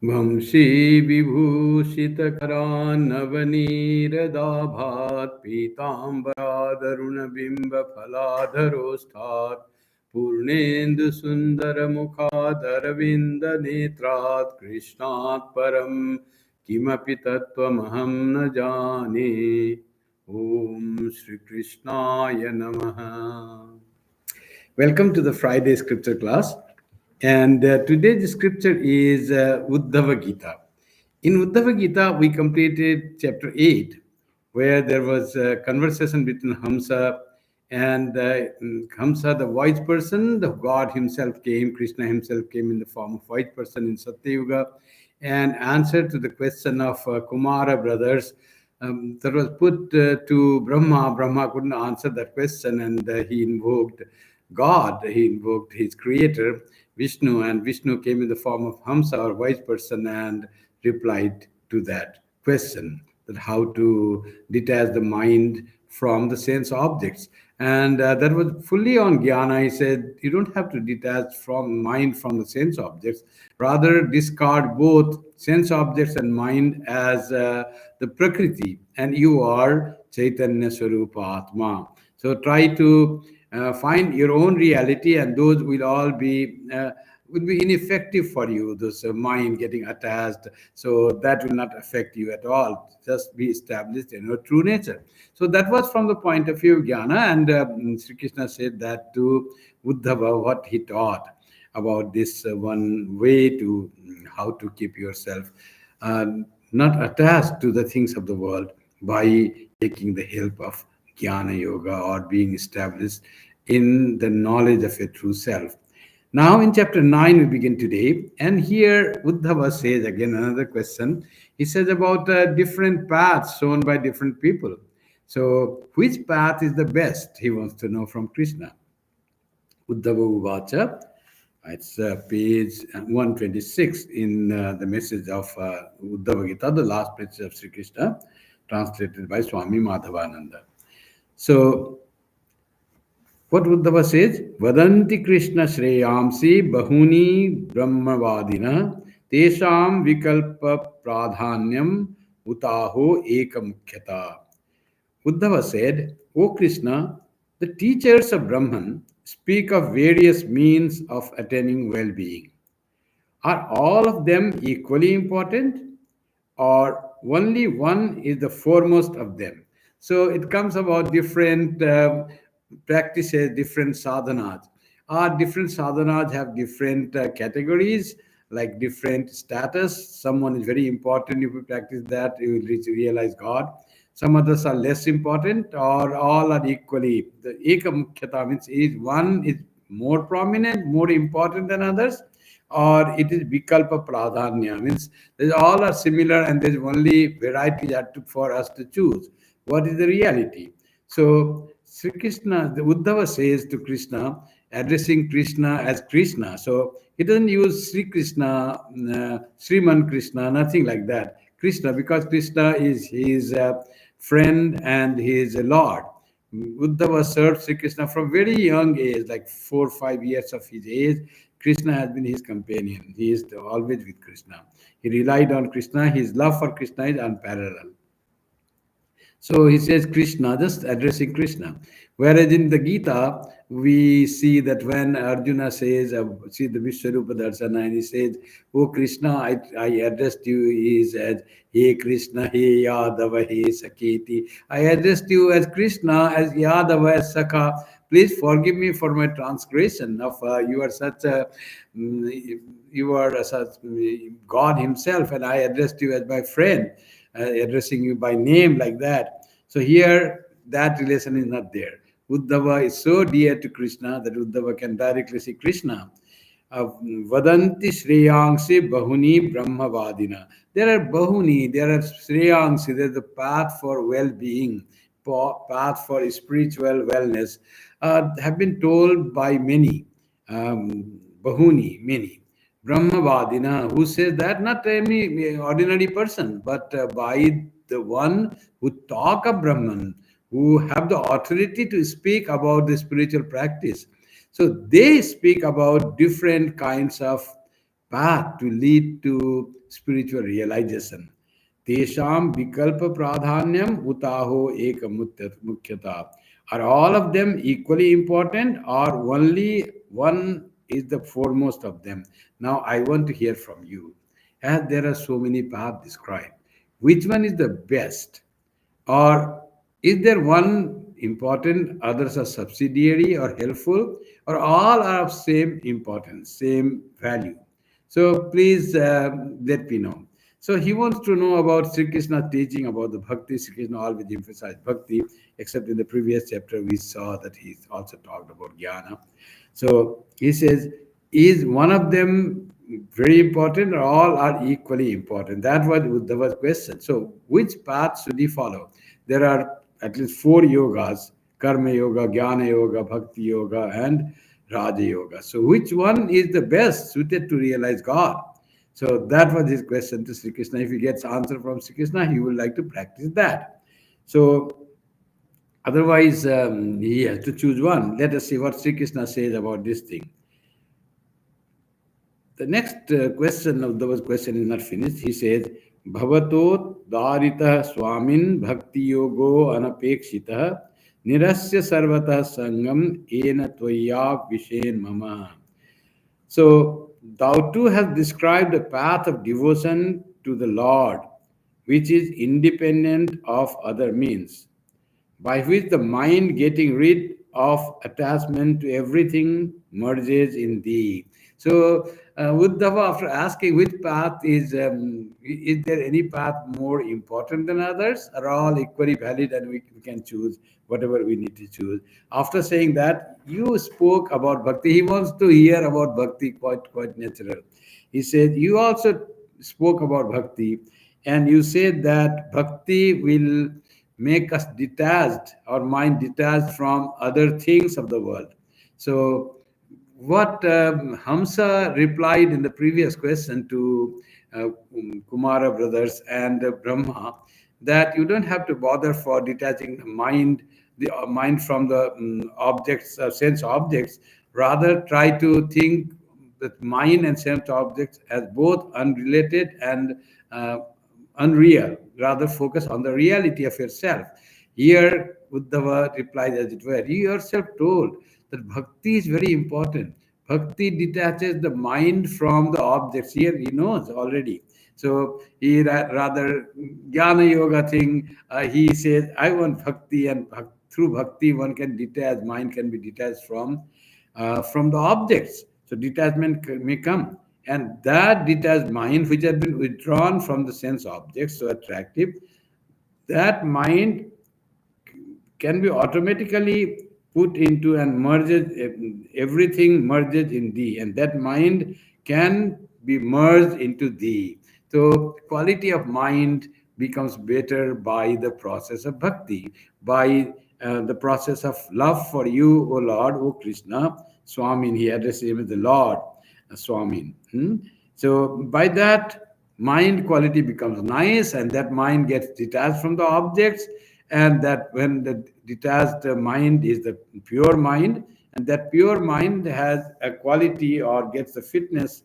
Vamshi vibhushitakaranavaniradabhat pitambaradharunabimba phaladharostat purnendu sundaramukhadarvinda netrat krishnat param kimapi tattvamaham na jane. Om Shri Krishnaya Namaha. Welcome to the Friday scripture class. And today's scripture is Uddhava Gita. In Uddhava Gita, we completed chapter 8, where there was a conversation between Hamsa and Hamsa, the wise person. The God himself came, Krishna himself came in the form of wise person in Satyuga, and answered to the question of Kumara brothers that was put to Brahma. Brahma couldn't answer that question, and he invoked God. He invoked his creator, Vishnu, and Vishnu came in the form of Hamsa, or wise person, and replied to that question, that how to detach the mind from the sense objects. And that was fully on jnana. He said, you don't have to detach from mind from the sense objects. Rather, discard both sense objects and mind as the Prakriti, and you are Chaitanya Swarupa Atma. So try to find your own reality, and those will all be would be ineffective for you, this mind getting attached. So that will not affect you at all. Just be established in your true nature. So that was from the point of view of jnana, and Sri Krishna said that to Uddhava, what he taught about this one way to how to keep yourself uh, not attached to the things of the world by taking the help of jnana yoga, or being established in the knowledge of a true self. Now, in chapter 9, we begin today, and here Uddhava says again another question. He says about different paths shown by different people. So, which path is the best? He wants to know from Krishna. Uddhava Uvacha. It's page 126 in the message of Uddhava Gita, the last message of Sri Krishna, translated by Swami Madhavananda. So, what Uddhava says, Vadanti Krishna Shreyamsi Bahuni Brahmavadina Tesham Vikalpa Pradhanyam Utaho Ekamukhyata. Uddhava said, O Krishna, the teachers of Brahman speak of various means of attaining well being. Are all of them equally important, or only one is the foremost of them? So it comes about different practices, different sadhanas. Different sadhanas have different categories, like different status. Someone is very important. If you practice that, you will realize God. Some others are less important, or all are equally. The ekamukhyata means is one is more prominent, more important than others, or it is vikalpa pradhanya, means they all are similar and there's only variety that for us to choose. What is the reality? So Sri Krishna, the Uddhava says to Krishna, addressing Krishna as Krishna. So he doesn't use Sri Krishna, Sriman Krishna, nothing like that. Krishna, because Krishna is his friend and his Lord. Uddhava served Sri Krishna from very young age, like 4 or 5 years of his age. Krishna has been his companion. He is always with Krishna. He relied on Krishna. His love for Krishna is unparalleled. So he says Krishna, just addressing Krishna. Whereas in the Gita, we see that when Arjuna says, see the Vishwarupa Darsana, and he says, Oh Krishna, I addressed you, he says, Hey Krishna, Hey Yadava, Hey Saketi. I addressed you as Krishna, as Yadava, as Sakha. Please forgive me for my transgression of you are such a you are such God himself, and I addressed you as my friend, addressing you by name like that. So here that relation is not there. Uddhava is so dear to Krishna that Uddhava can directly see Krishna. Vadanti Shreyangsi Bahuni Brahmavadina. There are Bahuni, there are Shreyangsi, there's the path for well being, path for spiritual wellness, have been told by many. Bahuni, many. Brahmavadina, who says that not any ordinary person, but by the one who talk of Brahman, who have the authority to speak about the spiritual practice. So they speak about different kinds of path to lead to spiritual realization. Tesham vikalpa pradhanyam utaho eka mukhyata. Are all of them equally important, or only one is the foremost of them? Now I want to hear from you. As there are so many paths described, which one is the best? Or is there one important, others are subsidiary or helpful, or all are of same importance, same value? So please let me know. So he wants to know about Sri Krishna's teaching about the bhakti. Sri Krishna always emphasized bhakti, except in the previous chapter we saw that he also talked about jnana. So he says, is one of them very important or all are equally important? That was Uddhava's question. So which path should he follow? There are at least four yogas: karma yoga, jnana yoga, bhakti yoga, and raja yoga. So which one is the best suited to realize God? So that was his question to Sri Krishna. If he gets answer from Sri Krishna, he would like to practice that. So otherwise, he has to choose one. Let us see what Sri Krishna says about this thing. The next question of the question is not finished. He says, Bhavatot darita swamin bhakti yogo anapekshita nirasya sarvata sangam ena tvaya vishen mama. So, thou too hast described a path of devotion to the Lord, which is independent of other means, by which the mind, getting rid of attachment to everything, merges in thee. So, Uddhava, after asking which path is there any path more important than others? Are all equally valid and we can choose whatever we need to choose? After saying that, you spoke about bhakti. He wants to hear about bhakti, quite natural. He said, you also spoke about bhakti, and you said that bhakti will make us detached, our mind detached from other things of the world. So, what Hamsa replied in the previous question to Kumara brothers and Brahma, that you don't have to bother for detaching the mind from the objects, sense objects. Rather, try to think that mind and sense objects as both unrelated and uh, unreal. Rather, focus on the reality of yourself. Here, Uddhava replies as it were. You yourself told that bhakti is very important. Bhakti detaches the mind from the objects. Here he knows already. So he rather jnana yoga thing. He says, I want bhakti, and through bhakti one can detach. Mind can be detached from the objects. So detachment may come. And that detached mind, which has been withdrawn from the sense objects, so attractive, that mind can be automatically put into and merges, everything merges in thee, and that mind can be merged into thee. So quality of mind becomes better by the process of bhakti, by the process of love for you, O Lord, O Krishna. Swami, he addresses him as the Lord, Swami. So by that, mind quality becomes nice, and that mind gets detached from the objects, and that when the detached mind is the pure mind, and that pure mind has a quality or gets the fitness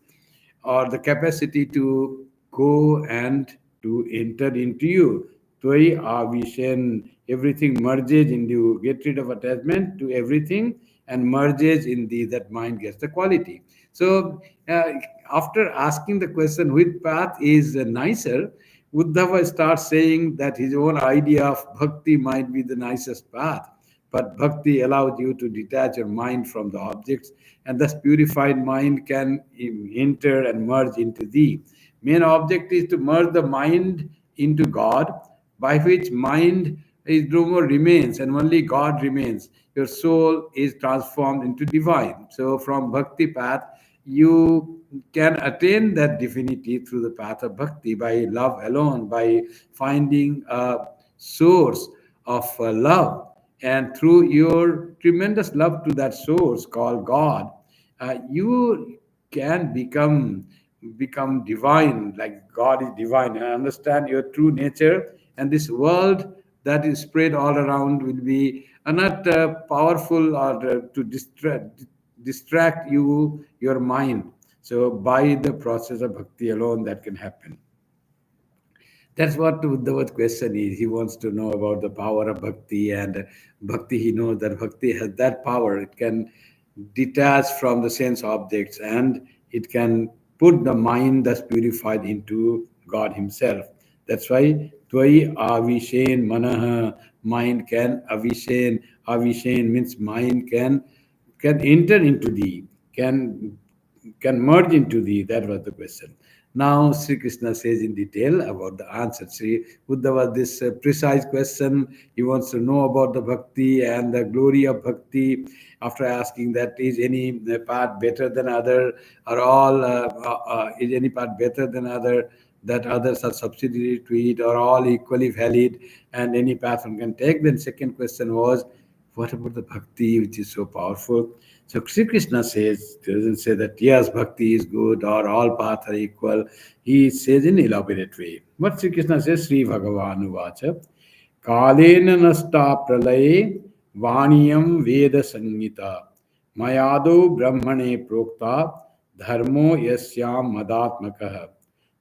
or the capacity to go and to enter into you. Tvai avishen, everything merges in you. Get rid of attachment to everything and merges in thee. That mind gets the quality. So, after asking the question, which path is nicer, Uddhava starts saying that his own idea of bhakti might be the nicest path. But bhakti allows you to detach your mind from the objects, and thus purified mind can enter and merge into thee. Main object is to merge the mind into God, by which mind is no more remains and only God remains. Your soul is transformed into divine. So from bhakti path, you can attain that divinity through the path of bhakti by love alone, by finding a source of love, and through your tremendous love to that source called God, you can become divine, like God is divine, and understand your true nature. And this world that is spread all around will be not powerful or to distract you, your mind. So by the process of bhakti alone, that can happen. That's what Uddhava's question is. He wants to know about the power of bhakti, and bhakti, he knows that bhakti has that power. It can detach from the sense objects, and it can put the mind that's purified into God Himself. That's why Tvai Avishen Manaha, mind can Avishen. Avishen means mind can enter into thee, can merge into thee. That was the question. Now Sri Krishna says in detail about the answer. Sri Uddhava, this precise question, he wants to know about the bhakti and the glory of bhakti. After asking that, is any part better than other, or all is any part better than other, that others are subsidiary to it, or all equally valid, and any path one can take. Then second question was, what about the bhakti which is so powerful? So Sri Krishna says, doesn't say that yes, bhakti is good or all paths are equal. He says in elaborate way. What Sri Krishna says, Sri Bhagavan Uvacha, Kalena nasta pralaye vaniyam veda sangita mayado brahmane prokta dharmo yasyam madatmakaha.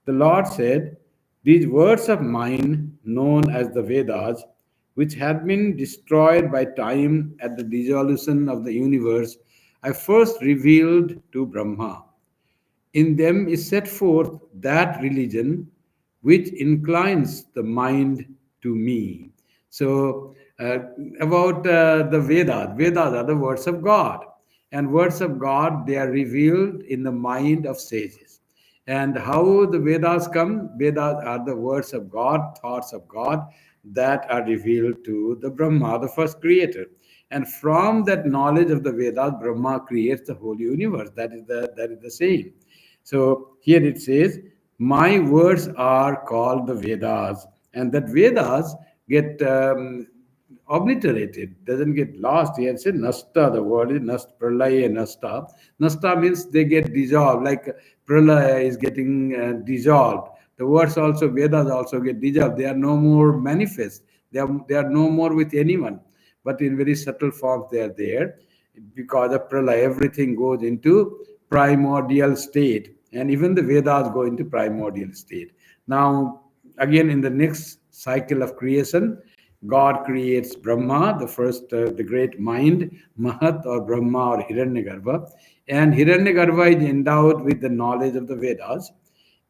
The Lord said, these words of mine, known as the Vedas, which had been destroyed by time at the dissolution of the universe, I first revealed to Brahma. In them is set forth that religion which inclines the mind to me. So, about the Vedas are the words of God. And words of God, they are revealed in the mind of sages. And how the Vedas come? Vedas are the words of God, thoughts of God that are revealed to the Brahma, the first creator. And from that knowledge of the Vedas, Brahma creates the whole universe. That is the saying. So here it says, my words are called the Vedas, and that Vedas get obliterated, doesn't get lost. He had said nasta, the word is pralaya nasta. Nasta means they get dissolved, like pralaya is getting dissolved. The words also, Vedas also get dissolved. They are no more manifest. They are no more with anyone. But in very subtle forms they are there. Because of pralaya, everything goes into primordial state. And even the Vedas go into primordial state. Now, again, in the next cycle of creation, God creates Brahma, the first, the great mind, Mahat or Brahma or Hiranyagarbha. And Hiranyagarbha is endowed with the knowledge of the Vedas.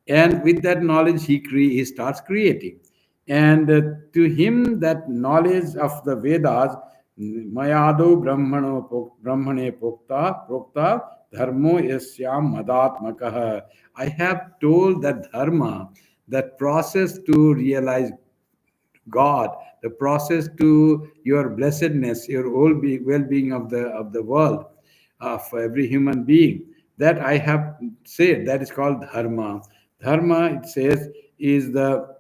And with that knowledge, he starts creating. And to him, that knowledge of the Vedas, Mayado Brahmane Prokta Dharmo Yasyam Madatmakaha. I have told that dharma, that process to realize God, the process to your blessedness, your whole well-being of the world, of every human being. That I have said, that is called dharma. Dharma, it says, is the,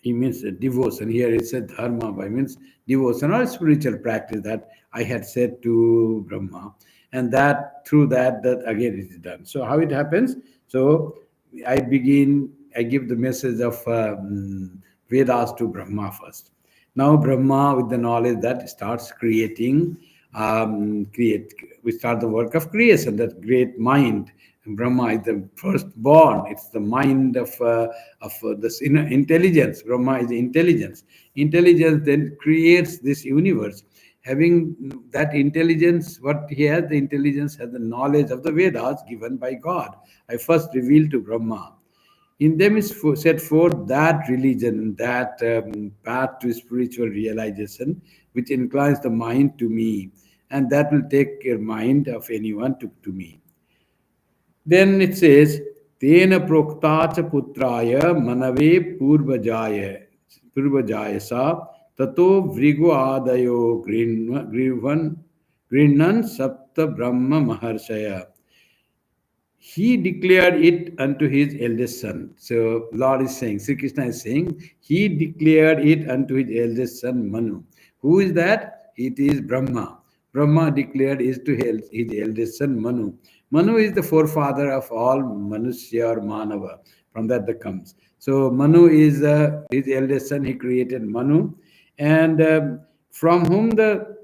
he means devotion. Here it said dharma by means devotion or spiritual practice that I had said to Brahma. And that through that again it is done. So how it happens? So I give the message of Vedas to Brahma first. Now Brahma, with the knowledge that, starts creating, we start the work of creation, that great mind. Brahma is the firstborn. It's the mind of this inner intelligence. Brahma is intelligence. Intelligence then creates this universe. Having that intelligence, what he has, the intelligence has the knowledge of the Vedas given by God. I first revealed to Brahma. In them is set forth that religion, that path to spiritual realization, which inclines the mind to me, and that will take your mind of anyone to me. Then it says, Tena proktacha putraya manave purvajaya sa tato vrigu adayo grinnan sapta brahma maharshaya. He declared it unto his eldest son. So Lord is saying, Sri Krishna is saying, he declared it unto his eldest son Manu. Who is that? It is Brahma. Brahma declared it to his eldest son Manu. Manu is the forefather of all Manusya or Manava. From that comes. So Manu is his eldest son. He created Manu, and from whom the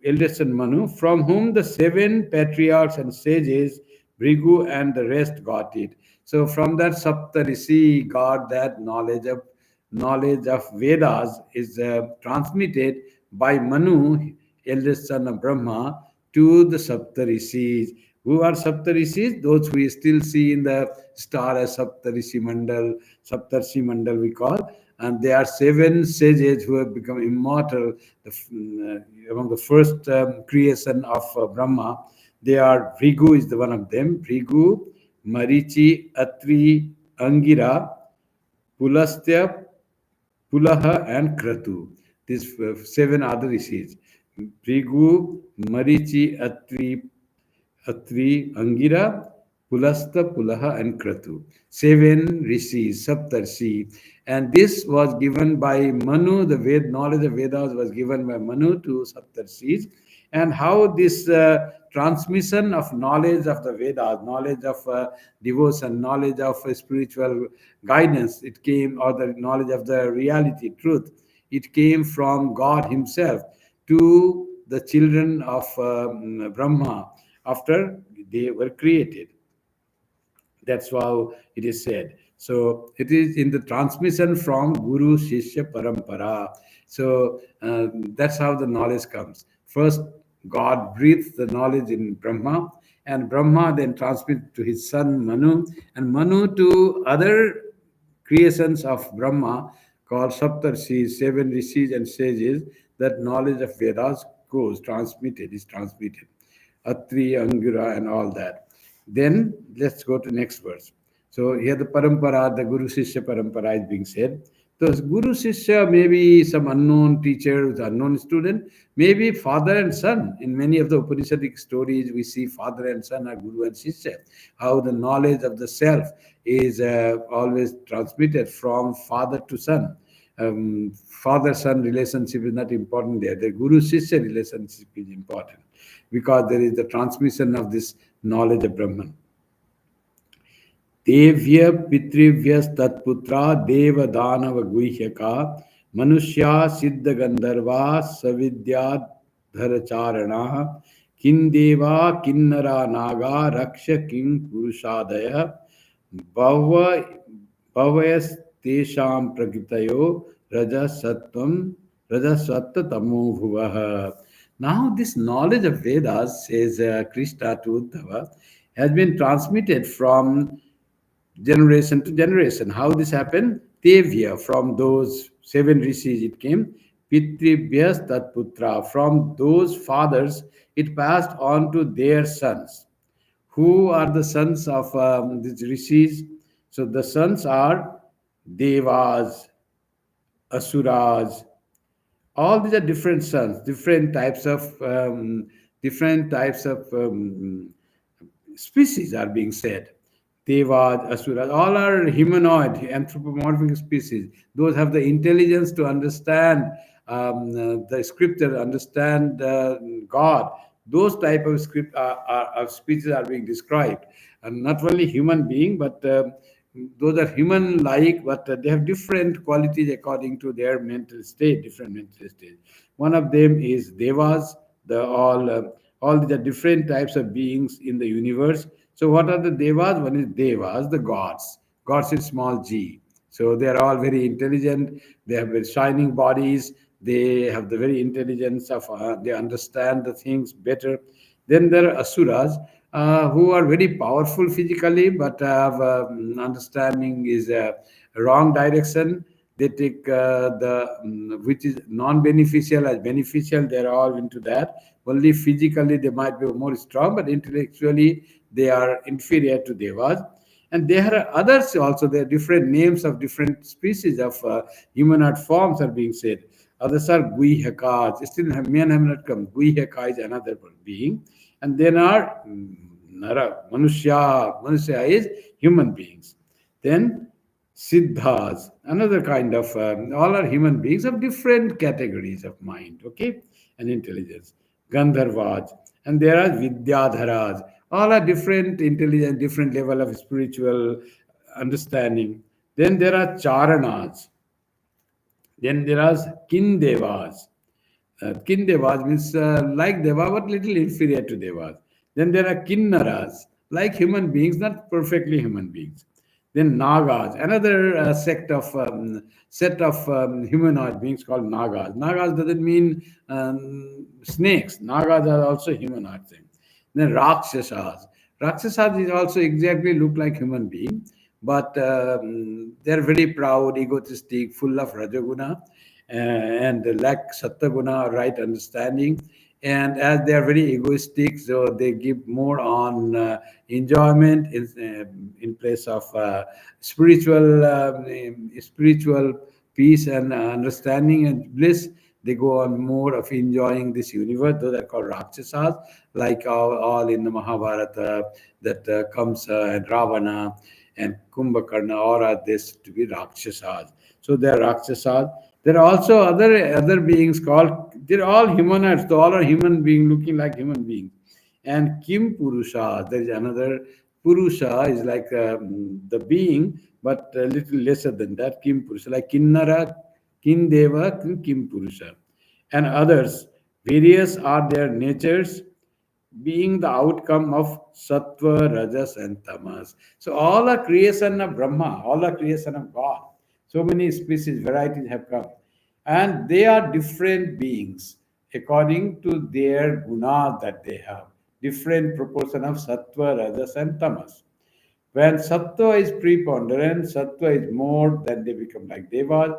eldest son Manu, from whom the seven patriarchs and sages Bhrigu and the rest got it. So from that Saptarishi got that knowledge of Vedas is transmitted by Manu, eldest son of Brahma, to the Saptarishis. Who are Saptarishis? Those we still see in the star as Saptarshi Mandal we call. And they are seven sages who have become immortal among the first creation of Brahma. They are Bhrigu is the one of them. Bhrigu, Marichi, Atri, Angira, Pulastya, Pulaha, and Kratu. These seven other rishis. Bhrigu, Marichi, Atri, Angira, Pulasta, Pulaha, and Kratu. Seven rishis, Saptarshi. And this was given by Manu, the knowledge of Vedas was given by Manu to Saptarshis. And how this transmission of knowledge of the Vedas, knowledge of devotion, knowledge of spiritual guidance, it came, or the knowledge of the reality, truth, it came from God Himself to the children of Brahma after they were created. That's how it is said. So it is in the transmission from Guru Shishya Parampara. So that's how the knowledge comes. First, God breathes the knowledge in Brahma, and Brahma then transmits to his son Manu, and Manu to other creations of Brahma called Saptarshis, seven rishis and sages. That knowledge of Vedas is transmitted. Atri, Angura, and all that. Then let's go to next verse. So here the parampara, the Guru Sishya parampara is being said. So Guru Sishya may be some unknown teacher with unknown student, maybe father and son. In many of the Upanishadic stories, we see father and son are Guru and Sishya. How the knowledge of the self is always transmitted from father to son. Father-son relationship is not important there. The Guru-Shishya relationship is important because there is the transmission of this knowledge of Brahman. Devya Pitrivya Tatputra Deva Danava Guhyaka Manushya Siddha Gandharva Savidya Dharacharana Kindeva Kinnara Naga Raksha King Purushadaya Bhavayas Tesham Prakitayo Rajasattam Rajasattatamo Bhuvaha. Now, this knowledge of Vedas, says Krishna to Uddhava, has been transmitted from generation to generation. How this happened? Tevya, from those seven rishis it came. Pitribhyas Tatputra, from those fathers it passed on to their sons. Who are the sons of these rishis? So the sons are Devas, Asuras. All these are different sons, different types of species are being said. Devas, Asuras, all are humanoid, anthropomorphic species. Those have the intelligence to understand the scripture, understand God. Those type of species are being described, and not only human being, but those are human-like, but they have different qualities according to their mental state, different mental state. One of them is Devas. All the different types of beings in the universe. So what are the Devas? One is Devas, the gods. Gods is small g. So they are all very intelligent. They have very shining bodies. They have the very intelligence of, they understand the things better. Then there are Asuras, who are very powerful physically, but have understanding is a wrong direction. They take which is non-beneficial as beneficial. They are all into that. Only physically they might be more strong, but intellectually they are inferior to Devas. And there are others also. There are different names of different species of humanoid forms are being said. Others are Guhyakas. Still, men have not come. Guhyaka is another being. And then are Nara, Manushya. Manushya is human beings. Then Siddhas, another kind of, all are human beings of different categories of mind, okay, and intelligence. Gandharvas, and there are Vidyadharas, all are different intelligence, different level of spiritual understanding. Then there are Charanas, then there are Kindevas. Kindevas means like Deva, but little inferior to Devas. Then there are Kinnaras. like human beings, not perfectly human beings. Then Nagas, another set of humanoid beings called Nagas. Nagas doesn't mean snakes. Nagas are also humanoid things. Then Rakshasas. Rakshasas is also exactly look like human being, but they're very proud, egotistic, full of Rajaguna, and lack Sattaguna, right understanding. And as they are very egoistic, so they give more on enjoyment in place of spiritual peace and understanding and bliss. They go on more of enjoying this universe. Those are called Rakshasas, like all in the Mahabharata that comes and Ravana and Kumbhakarna, all are this to be Rakshasas. So they are Rakshasas. There are also other beings called, they're all humanoids, so all are human beings looking like human beings. And Kim Purusha, there is another Purusha is like the being, but a little lesser than that. Kim Purusha, like Kinnara, Kindeva, Kim Purusha. And others, various are their natures, being the outcome of sattva, rajas, and tamas. So all are creation of Brahma, all are creation of God. So many species, varieties have come. And they are different beings according to their gunas that they have. Different proportion of sattva, rajas, and tamas. When sattva is preponderant, sattva is more, then they become like devas.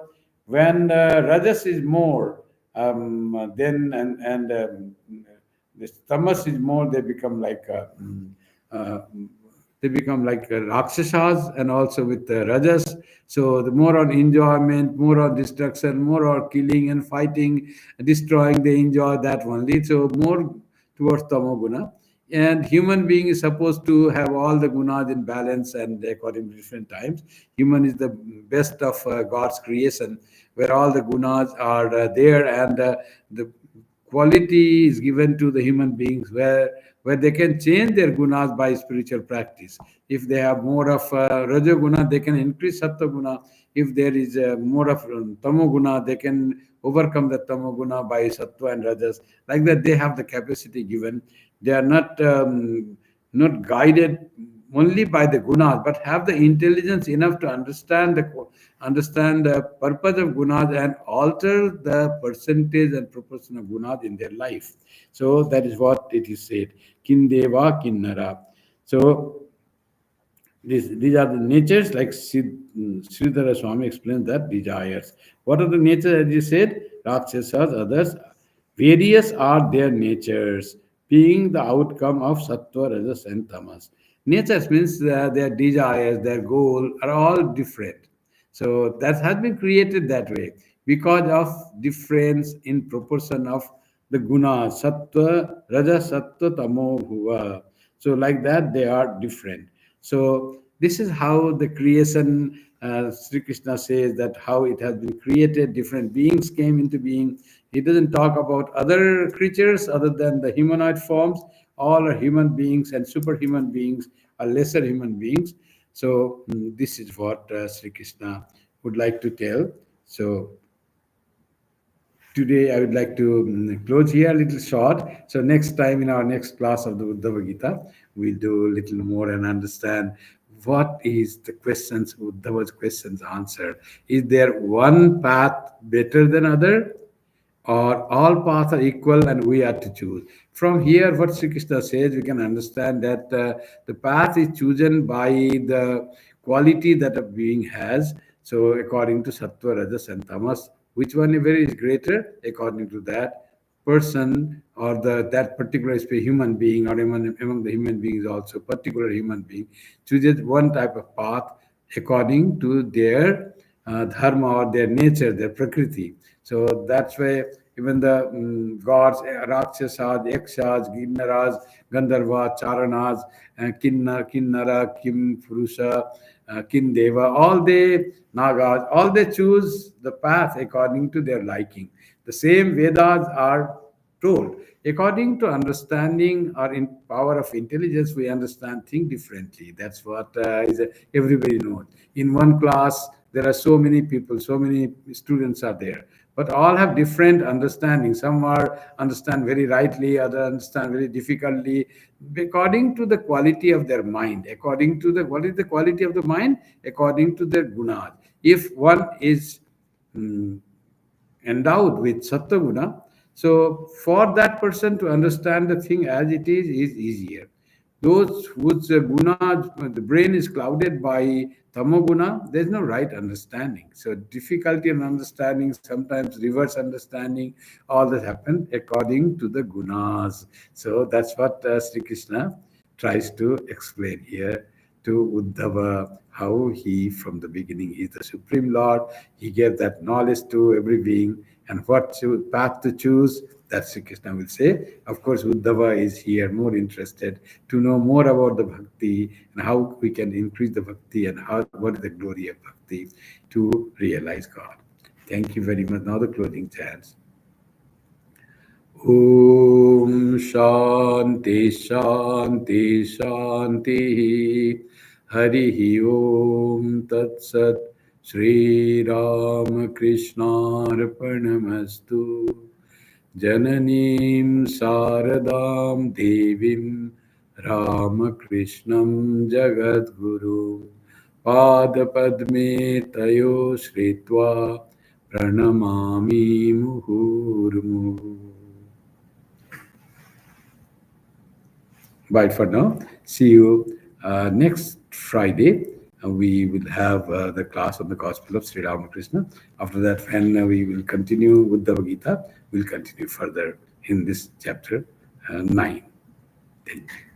When rajas is more, then and this tamas is more, uh, they become like rakshasas, and also with rajas. So the more on enjoyment, more on destruction, more on killing and fighting, destroying, they enjoy that only. So more towards tamoguna. And human being is supposed to have all the gunas in balance and according to different times. Human is the best of God's creation, where all the gunas are there, and the quality is given to the human beings where they can change their gunas by spiritual practice. If they have more of rajaguna, they can increase sattva. If there is more of tamoguna, they can overcome the tamoguna by sattva and rajas. Like that, they have the capacity given. They are not guided only by the gunas, but have the intelligence enough to understand the purpose of gunas and alter the percentage and proportion of gunas in their life. So that is what it is said. Kindeva Kinnara. So these are the natures, like Sridhara Swami explains that desires. What are the natures, as you said? Rakshasas, others. Various are their natures, being the outcome of sattva, rajas, and tamas. Natures means their desires, their goal are all different. So that has been created that way because of difference in proportion of the guna, sattva, rajas, sattva, tamo, bhuva. So like that, they are different. So this is how the creation, Sri Krishna says that how it has been created, different beings came into being. He doesn't talk about other creatures other than the humanoid forms. All are human beings, and superhuman beings are lesser human beings. So this is what Sri Krishna would like to tell. So today I would like to close here a little short. So next time in our next class of the Uddhava Gita, we'll do a little more and understand what is the questions, Uddhava's questions answered. Is there one path better than other? Or all paths are equal and we are to choose. From here, what Sri Krishna says, we can understand that the path is chosen by the quality that a being has. So, according to Sattva, Rajas, and Tamas, which one is greater? According to that person or that particular human being, or among the human beings also, particular human being chooses one type of path according to their dharma or their nature, their prakriti. So that's why even the gods, Rakshasas, Yakshas, Ginnaras, Gandharvas, Charanas, Kinnara, Kim Purusha, Kindeva, all they, Nagas, all they choose the path according to their liking. The same Vedas are told. According to understanding or in power of intelligence, we understand things differently. That's what everybody knows. In one class, there are so many people, so many students are there. but all have different understanding. Some are understand very rightly, others understand very difficultly, according to the quality of their mind. According to the what is the quality of the mind? According to their gunas. If one is endowed with sattva, so for that person to understand the thing as it is easier. Those whose guna, the brain is clouded by tamoguna, there's no right understanding. So difficulty in understanding, sometimes reverse understanding, all that happen according to the gunas. So that's what Sri Krishna tries to explain here to Uddhava, how he, from the beginning, is the Supreme Lord. He gave that knowledge to every being, and what path to choose, that Sri Krishna will say. Of course, Uddhava is here more interested to know more about the bhakti and how we can increase the bhakti and how what is the glory of bhakti to realize God. Thank you very much. Now the closing chants. Om Shanti Shanti Shanti Hari Om Tat Sat Sri Ramakrishna Arpanamastu Jananim Saradam Devim Ramakrishnam Jagadguru Padapadme Tayo Sritva Pranamami Muhurmu. Bye for now. See you next Friday. We will have the class on the Gospel of Sri Ramakrishna. After that, when we will continue with the Gita, we'll continue further in this chapter 9. Thank you.